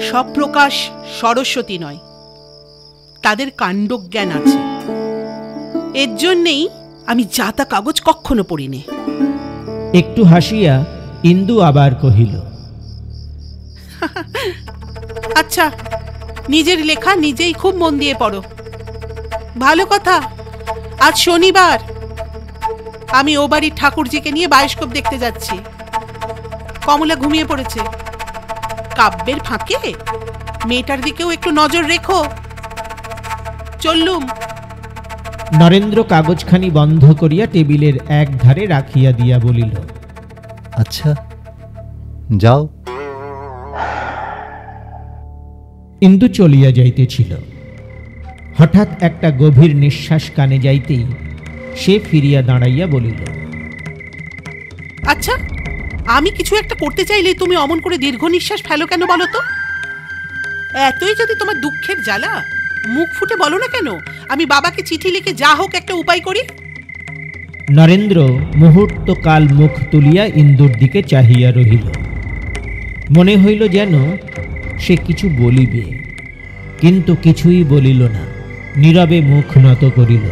সব প্রকাশ সরস্বতী নয়, তাদের কাণ্ডজ্ঞান আছে। এর জন্যেই আমি যাতা কাগজ কখনো পড়িনি। একটু হাসিয়া ইন্দু আবার কহিল, আচ্ছা, নিজের লেখা নিজেই খুব মন দিয়ে পড়ো। ভালো কথা, আজ শনিবার, আমি ও বাড়ির ঠাকুরজিকে নিয়ে বায়োস্কোপ দেখতে যাচ্ছি। কমলা ঘুমিয়ে পড়েছে। কাব্যের ফাঁকে মেয়েটার দিকেও একটু নজর রেখো। চললুম। নরেন্দ্র কাগজখানি বন্ধ করিয়া টেবিলের এক ধারে রাখিয়া দিয়া বলিল, আচ্ছা, যাও। ইন্দু চলিয়া যাইতেছিল। হঠাৎ একটা গভীর নিঃশ্বাস কানে যাইতেই সে ফিরিয়া দাঁড়াইয়া বলিল, আচ্ছা, আমি কিছু একটা করতে চাইলে তুমি অমন করে দীর্ঘ নিঃশ্বাস ফেলো কেন বলো তো? এতই যদি তোমার দুঃখের জ্বালা, মুখ ফুটে বলো না কেন, আমি বাবাকে চিঠি লিখে যা হোক একটা উপায় করি। নরেন্দ্র মুহূর্তকাল মুখ তুলিয়া ইন্দুর দিকে চাহিয়া রহিল। মনে হইল যেন সে কিছু বলিবে, কিন্তু কিছুই বলিল না, নীরবে মুখ নত করিল।